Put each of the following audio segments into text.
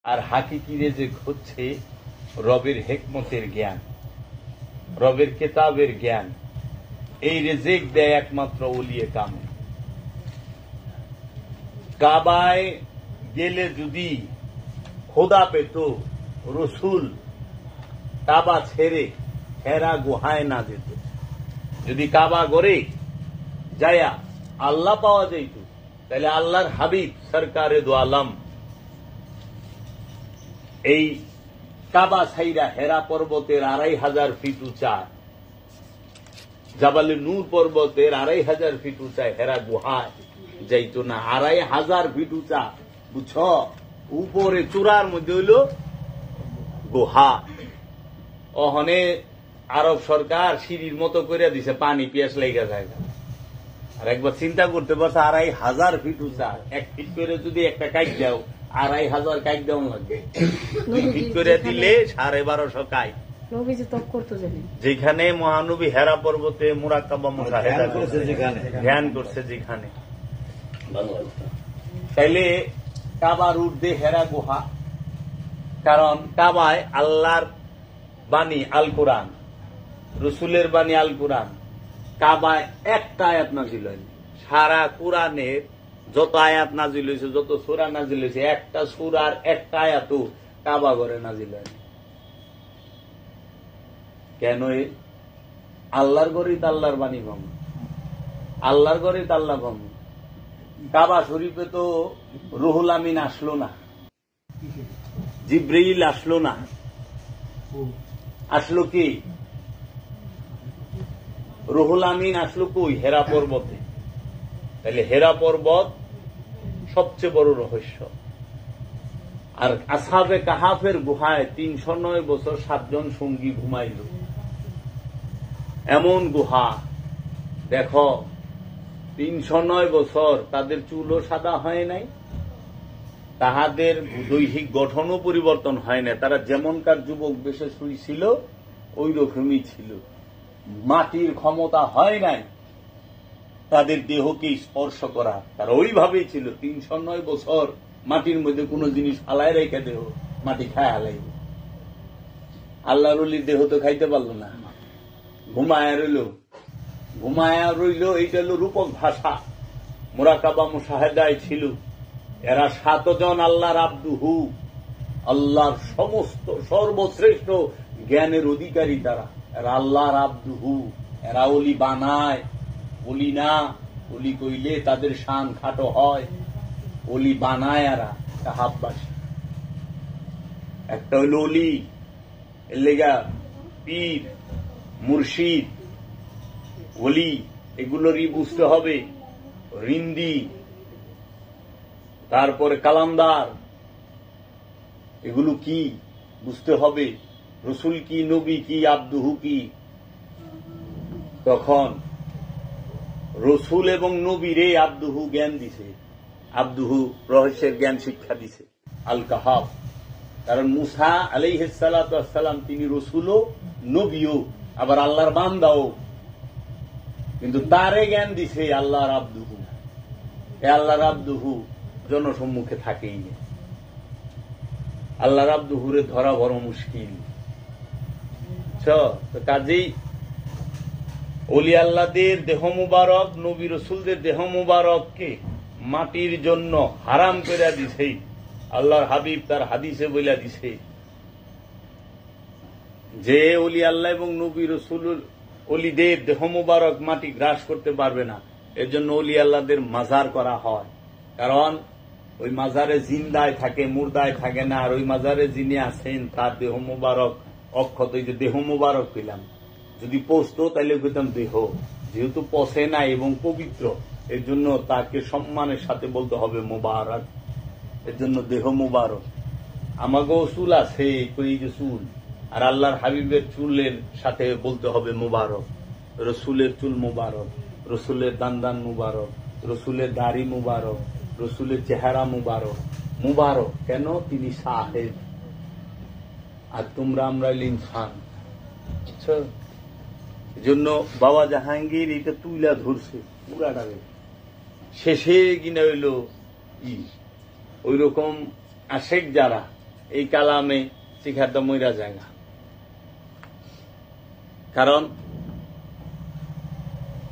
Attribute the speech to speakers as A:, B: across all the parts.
A: আর হাকিকি রেজেক হচ্ছে রবের হেকমতের জ্ঞান, রবের কেতাবের জ্ঞান। এই রেজেক দেয় একমাত্র ওলিয়ে কামে। কাবায় গেলে যদি খোদা পেত, রসুল কাবা ছেড়ে হেরা গুহায় না যেত। যদি কাবা গড়ে যায়া আল্লাহ পাওয়া যাইত, তাহলে আল্লাহর হাবিব সরকারে দো আলম এই কাবা ছাইরা হেরা পর্বতের 2500 ফিট উঁচা, জাবালে নূর পর্বতের 2500 ফিট উঁচা হেরা গুহায় যাইত না। 2500 ফিট উঁচা, বুঝছ, উপরে চূড়ার মধ্যে হইল গুহা। ওখানে আরব সরকার সিঁড়ির মতো করে দিছে, পানি পিয়াস লেগে যায়। আর একবার চিন্তা করতে পারছে 2500 ফিট উঁচা, 1 ফিট করে যদি একটা কাইট দাও, 2500 কাইট দেওয়া লাগবে। 2 ফিট করে দিলে 1250 কাইট। যেখানে মহানবী হেরা পর্বতে মুরাক্কাবা মুশাহেদা করছে, ধ্যান করছে যেখানে, তাইলে কাবার ঊর্ধ্বে হেরা গুহা। কারণ কাবায় আল্লাহর বাণী আল কোরআন, রসুলের বাণী আল কোরআন। কাবায় একটা আয়াত নাজিল হয়নি। সারা কোরআনের যত আয়াত নাজিল হয়েছে, যত সূরা নাজিল হয়েছে, একটা সূরার একটা আয়াতও কাবা ঘরে নাজিল হয়নি। কেন? আল্লাহর ঘরেই তো আল্লাহর বাণী ভঙ্গ, আল্লাহর ঘরেই তো আল্লাহ ভঙ্গ। কাবা শরীফে তো রুহুল আমিন আসলো না, জিব্রাইল আসলো না, আসলো কি? রুহুল আমিন আসলো কই? হেরা পর্বতে। তাহলে হেরা পর্বত সবচেয়ে বড় রহস্য। আর আসহাবে কাহাফের গুহায় 309 বছর 7 জন সঙ্গী ঘুমাইল। এমন গুহা দেখো, 309 বছর তাদের চুলও সাদা হয় নাই, তাহাদের দৈহিক গঠনও পরিবর্তন হয় না। তারা যেমনকার যুবক বেশে শুয়েছিল ওই রকমই ছিল। মাটির ক্ষমতা হয় নাই তাদের দেহকে স্পর্শ করা, তারা ওইভাবেই ছিল। 309 বছর মাটির মধ্যে কোন জিনিস ফালায় রেখে দেহ, মাটি খায় হালাইব। আল্লাহর ওলির দেহ তো খাইতে পারল না, ঘুমায়া রইল। ঘুমায়া রইল, এইটা হল রূপক ভাষা। মুরাকাবা মুশাহেদায় ছিল। এরা 7 জন আল্লাহর আব্দুহু, আল্লাহর সমস্ত সর্বশ্রেষ্ঠ জ্ঞানের অধিকারী। তারা এরা আল্লাহর আব্দুহু। এরা ওলি বানায়, ওলি না। ওলি কইলে তাদের শান খাটো হয়। ওলি বানায় এরা কাহাববাসী। একটা হইল ওলি, এর লেগা পীর, মুর্শিদ, ওলি এগুলোরই বুঝতে হবে। রিন্দি, তারপরে কালামদার, এগুলো কি বুঝতে হবে। রসুল কি, নবী কি, আব্দুহু কি। তখন রসুল এবং নবীরে আব্দুহু জ্ঞান দিছে, আব্দুহু রহস্যের জ্ঞান শিক্ষা দিছে, আল কাহাফ। কারণ মুসা আলাইহিস সালাতু ওয়াস সালাম তিনি রসুলও নবীও, আবার আল্লাহর বান্দাও, কিন্তু তারে জ্ঞান দিছে আল্লাহর আব্দুহু। আল্লাহর আব্দুহু জনসম্মুখে থাকেই না। আল্লাহর আব্দুহুরে ধরা বড় মুশকিল। কাজেই ওলি আল্লাহদের দেহ মুবারক, নবী রসুলদের দেহ মুবারককে মাটির জন্য হারাম করে দিছে। আল্লাহর হাবিব তার হাদিসে বইলা দিছে যে ওলি আল্লাহ এবং নবী রসুল ওলিদের দেহ মুবারক মাটি গ্রাস করতে পারবে না। এর জন্য ওলি আল্লাহদের মাজার করা হয়। কারণ ওই মাজারে জিন্দায় থাকে, মুর্দায় থাকে না। আর ওই মাজারে যিনি আছেন তার দেহ মুবারক অক্ষত। এই যে দেহ মুবারক পেলাম, যদি পচতো তাহলে পেতাম দেহ, যেহেতু পচে না এবং পবিত্র, এর জন্য তাকে সম্মানের সাথে বলতে হবে মুবারক। এর জন্য দেহ মুবারক। আমাকেও চুল আছে, এই যে চুল, আর আল্লাহর হাবিবের চুলের সাথে বলতে হবে মুবারক। রসুলের চুল মুবারক, রসুলের দান মুবারক, রসুলের দাড়ি মুবারক, রসুলের চেহারা মুবারক। মুবারক কেন? তিনি সাহেব, আর তোমরা আমরা ইনসান। জন্য বাবা জাহাঙ্গীর এটা তুইলা ধরছে পুরাটারে। শেষে কিনা হইল ওই রকম আশেক যারা, এই কালামে শিখাতে মইরা জায়গা। কারণ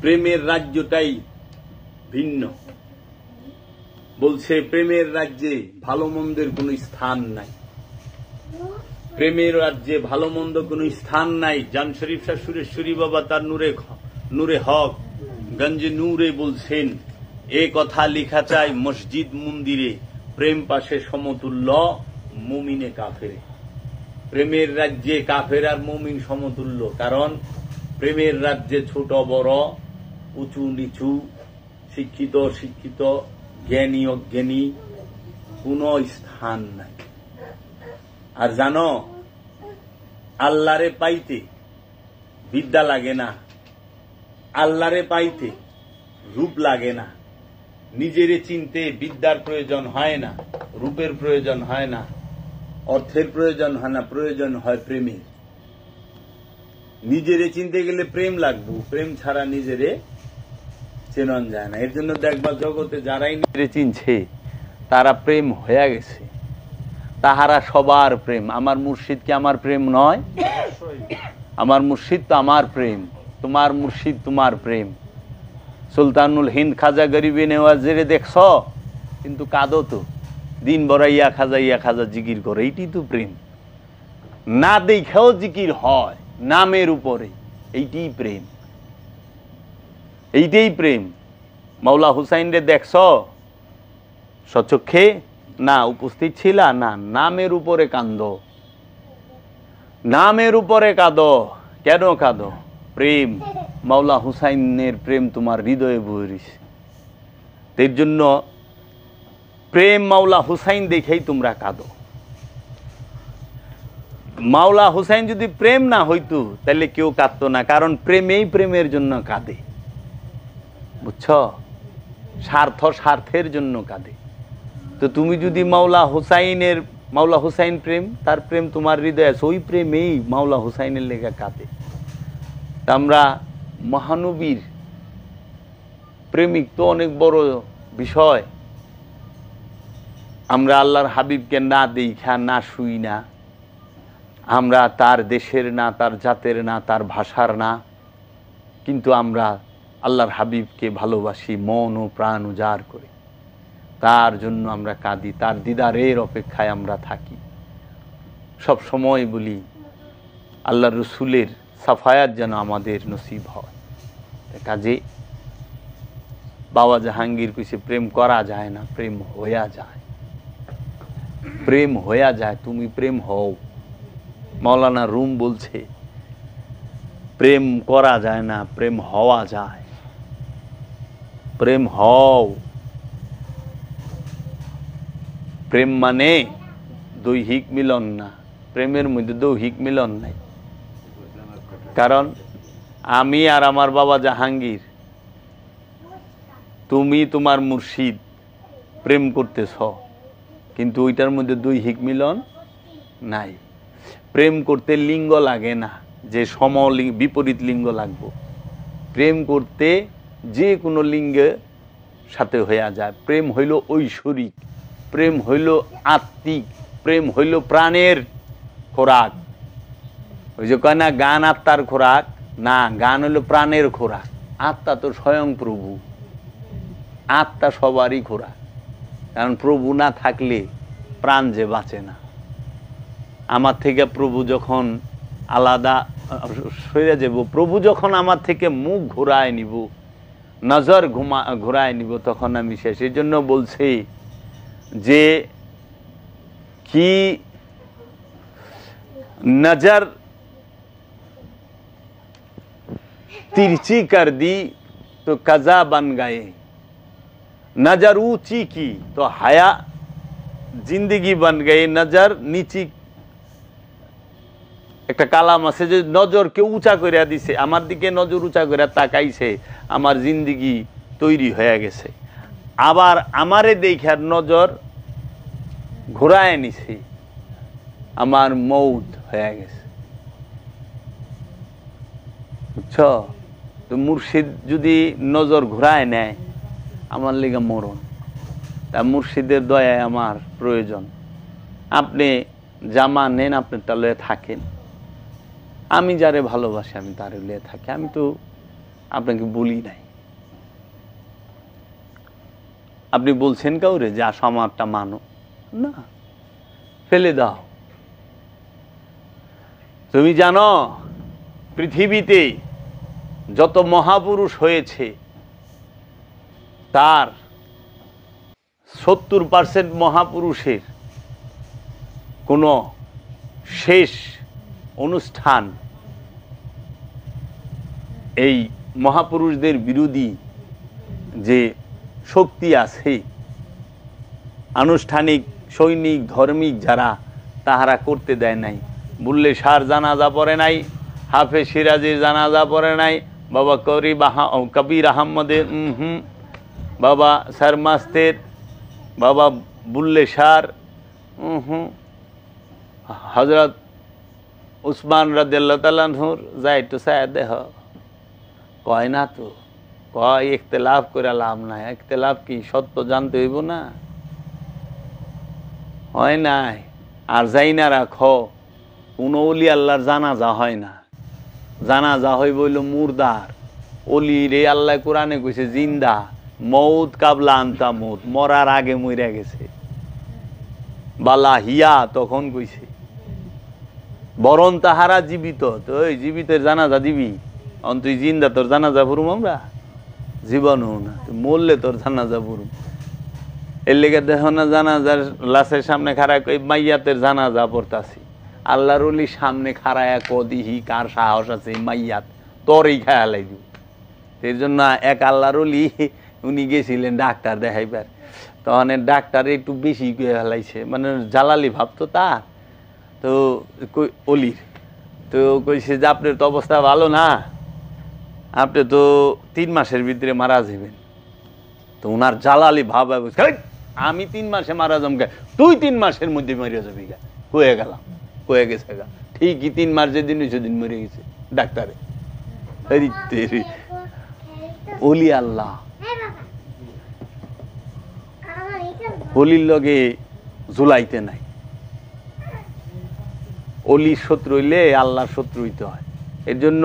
A: প্রেমের রাজ্যটাই ভিন্ন। বলছে প্রেমের রাজ্যে ভালো মন্দের কোনো স্থান নাই, প্রেমের রাজ্যে ভালো মন্দ কোনো স্থান নাই। জান শরীফ শাহ সুরেশ্বরী বাবা তার নূরে হক গঞ্জে নূরে বলছেন, এ কথা লিখা চাই মসজিদ মন্দিরে, প্রেম পাশে সমতুল্য মুমিনে কাফেরে। প্রেমের রাজ্যে কাফের আর মুমিন সমতুল্য। কারণ প্রেমের রাজ্যে ছোট বড়, উঁচু নিচু, শিক্ষিত শিক্ষিত, জ্ঞানী অজ্ঞানী কোন স্থান নাই। আর জানো, আল্লাহরে পাইতে বিদ্যা লাগে না, আল্লাহরে পাইতে রূপ লাগে না, নিজেরে চিনতে বিদ্যার প্রয়োজন হয় না, রূপের প্রয়োজন হয় না, অর্থের প্রয়োজন হয় না, প্রয়োজন হয় প্রেমের। নিজেরে চিনতে গেলে প্রেম লাগবে, প্রেম ছাড়া নিজেরে চেনন যায় না। এর জন্য দেখবা জগতে যারাই নিজেরে চিনছে তারা প্রেম হয়ে গেছে, তাহারা সবার প্রেম। আমার মুর্শিদ কি আমার প্রেম নয়? আমার মুর্শিদ তো আমার প্রেম, তোমার মুর্শিদ তোমার প্রেম। সুলতানুল হিন্দ খাজা গরিবে নেওয়াজেরে দেখছ, কিন্তু কাঁদো তো, দিন ভরা ইয়া খাজা জিকির করে, এইটি তো প্রেম। না দেখেও জিকির হয় নামের উপরে, এইটি প্রেম, এইটাই প্রেম। মাওলা হুসাইন রে দেখছ সচক্ষে? না। উপস্থিত ছিলা? না। নামের উপরে কাঁদো, নামের উপরে কাঁদো। কেন কাঁদো? প্রেম, মাওলা হুসাইনের প্রেম তোমার হৃদয়ে বয়ে রয়েছে। এর জন্য প্রেম মাওলা হুসাইন দেখেই তোমরা কাঁদো। মাওলা হুসাইন যদি প্রেম না হইতো তাহলে কেউ কাঁদতো না। কারণ প্রেমেই প্রেমের জন্য কাঁদে, বুঝছ? স্বার্থের জন্য কাঁদে। তো তুমি যদি মাওলা হুসাইন প্রেম, তার প্রেম তোমার হৃদয়ে আছে, ওই প্রেমেই মাওলা হুসাইনের লেগে কাঁদে। আমরা মহানবীর প্রেমিক তো অনেক বড় বিষয়। আমরা আল্লাহর হাবিবকে না দেখা না শুই না, আমরা তার দেশের না, তার জাতের না, তার ভাষার না, কিন্তু আমরা আল্লাহর হাবিবকে ভালোবাসি মন ও প্রাণ উজাড় করে। তার জন্য আমরা কাঁদি, তার দিদারের অপেক্ষায় আমরা থাকি। সব সময় বলি আল্লাহর রসুলের সাফায়াত যেন আমাদের নসিব হয়। কাজে বাবা জাহাঙ্গীর কইছে প্রেম করা যায় না, প্রেম হইয়া যায়। প্রেম হইয়া যায়, তুমি প্রেম হও। মাওলানা রুম বলছে প্রেম করা যায় না, প্রেম হওয়া যায়। প্রেম হও। প্রেম মানে দৈহিক মিলন না, প্রেমের মধ্যে দৈহিক মিলন নাই। কারণ আমি আর আমার বাবা জাহাঙ্গীর, তুমি তোমার মুর্শিদ প্রেম করতেছ, কিন্তু ওইটার মধ্যে দৈহিক মিলন নাই। প্রেম করতে লিঙ্গ লাগে না, যে বিপরীত লিঙ্গ লাগবে। প্রেম করতে যে কোনো লিঙ্গের সাথে হইয়া যায়। প্রেম হইল ঐশ্বরিক, প্রেম হইল আত্মিক, প্রেম হইল প্রাণের খোরাক। ওই যে কয় না গান আত্মার খোরাক, না, গান হইল প্রাণের খোরাক। আত্মা তো স্বয়ং প্রভু, আত্মা সবারই খোরাক। কারণ প্রভু না থাকলে প্রাণ যে বাঁচে না। আমার থেকে প্রভু যখন আলাদা সরে যাব, প্রভু যখন আমার থেকে মুখ ঘুরায় নিব, নজর ঘুরায় নিব, তখন আমি শেষ। এই জন্য বলছি যে কি नजर तिरछी कर दी तो कजा बन गए, नजर ऊंची की तो हया जिंदगी बन गई, नजर नीची। একটা কালাম আছে যে নজরকে উঁচা করে দিছে, আমার দিকে নজর উঁচা করে তাকাইছে, আমার জিন্দেগি তৈরি হয়ে গেছে। আবার আমারে দেখার নজর ঘুরায় নিছে, আমার মৌত হয়ে গেছে। বুঝছ? তো মুর্শিদ যদি নজর ঘুরায় নেয়, আমার লেগে মরণ। তা মুর্শিদের দয়ায় আমার প্রয়োজন। আপনি জামা নেন, আপনারটা লয়ে থাকেন, আমি যারে ভালোবাসি আমি তারে লয়ে থাকি, আমি তো আপনাকে বলি নাই। আপনি বলছেন কাউরে যে আসো আমারটা মানো না, ফেলে দাও। তুমি জানো পৃথিবীতে যত মহাপুরুষ হয়েছে তার 70% মহাপুরুষের কোনো শেষ অনুষ্ঠান এই মহাপুরুষদের বিরোধী যে শক্তি আছে, আনুষ্ঠানিক সৈনিক ধর্মিক যারা, তাহারা করতে দেয় নাই। বুল্লে শাহর জানাজা পড়ে নাই, হাফেজ সিরাজের জানাজা পড়ে নাই, বাবা কবির আহমদের বাবা সারমাস্তের, বাবা বুল্লে শাহর, হজরত উসমান রাদিয়াল্লাহু তাআলা আনহুর যা একটু চায় দেহ, কয় না তো, কয় ইখতিলাফ করে লাভ নাই। ইখতিলাফ কি সত্য জানতে হইব না? হয় নাই। আর যাই না রাখো, কোন অলি আল্লাহর জানাজা হয় না, জানাজা হইব হইল মুর্দার। অলি রে আল্লাহ কোরআনে কইছে জিন্দা, মৌত কাবলা আনতা মৌত, মরার আগে মইরা গেছে। বালা হিয়া তখন কইছে, বরণ তাহারা জীবিত। তো ওই জীবিতের জানাজা দিবি? তুই জিন্দা, তোর জানাজা পড়ুম আমরা? জীবনও না, মরলে তোর জানাজা পড়ুম। এর লেগে দেখো না জানাজার লাশের সামনে খাড়ায় কই মাইয়াতের জানাজা পড়তাছি, আল্লাহর ওলি সামনে খাড়ায়া কদিহি কার সাহস আছে মাইয়াত তোরই খেয়ালাই দিব। এর জন্য এক আল্লাহর ওলি উনি গেছিলেন ডাক্তার দেখাইবার, তখন ডাক্তার একটু বেশি ফেলাইছে, মানে জালালি ভাবতো তার, তো অলির তো কইছে যে আপনার তো অবস্থা ভালো না, আপনি তো 3 মাসের ভিতরে মারা যাবেন। তো ওনার জালালি ভাব, আমি 3 মাসে মারা যাম গে, তুই 3 মাসের মধ্যে মরিয়া যাবি গা। কয়ে গেলাম, কয়ে গেছে গা, ঠিকই 3 মাস যেদিন সেদিন মরে গেছে ডাক্তারে। ওলি আল্লাহ, অলির লগে জুলাইতে নাই। অলির শত্রু হইলে আল্লাহর শত্রু হইতে হয়। এর জন্য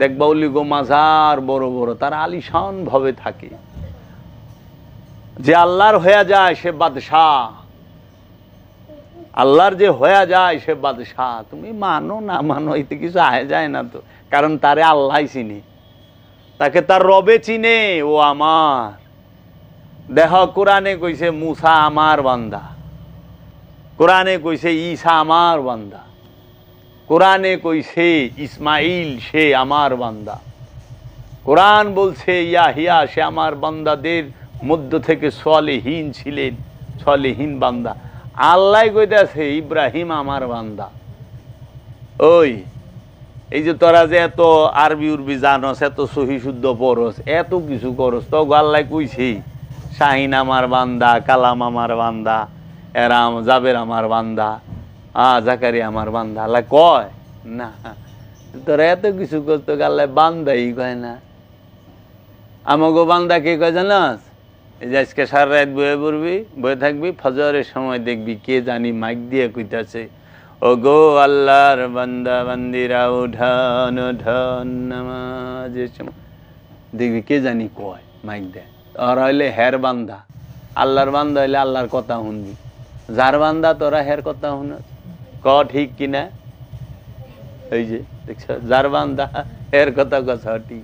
A: দেখবা অলি গো মাজার বড় বড়, তারা আলিশান ভাবে থাকে। যে আল্লাহর হয়ে যায় সে বাদশাহ, আল্লাহর যে হয়ে যায় সে বাদশাহ। তুমি মানো না মানো এতে কিছু আয় যায় না তো, কারণ তারে আল্লাহ চিনে, তাকে তার রবে চিনে। ও আমার দেহ, কোরআনে কইছে মুসা আমার বান্দা, কোরআনে কইছে ঈসা আমার বান্দা, কোরআনে কইছে ইসমাইল সে আমার বান্দা, কোরআন বলছে ইয়াহিয়া সে আমার বান্দাদের মধ্য থেকে সলেহীন ছিলেন, সলেহীন বান্দা। আল্লাহ কইতাছে ইব্রাহিম আমার বান্দা। ওই এই যে তোরা যে এত আরবি উর্বি জানস, এত সহি শুদ্ধ পড়স, এত কিছু করস, তো আল্লাহ কইছে শাহিন আমার বান্দা, কালাম আমার বান্দা, এরাম জাবের আমার বান্দা, জাকারি আমার বান্দা। আল্লাহ কয় না, তোরা এত কিছু করত, আল্লাহ বান্দাই কয় না। আমাগো বান্দা কে কয় জানাস? এই যে আজকে সারা রাত বয়ে পড়বি, বয়ে থাকবি, ফজরের সময় দেখবি কে জানি মাইক দিয়ে কইতাছে, ও গো আল্লাহর বান্দা বান্দিরা উঠান উঠান নামাজের সময়, দেখবি কে জানি কয় মাইক দেয়। ওরা হইলে হের বান্দা, আল্লাহর বান্দা হইলে আল্লাহর কথা শুনবি, যার বান্দা তোরা হের কথা শুন। ক ঠিক কিনা? এই যে দেখছ, যার বান্দা হের কথা কথা ঠিক।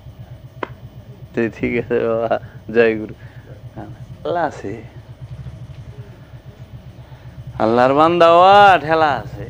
A: ঠিক আছে বাবা, জয় গুরু। আল্লাহ আছে, আল্লাহর বান্দা ঠেলা আছে।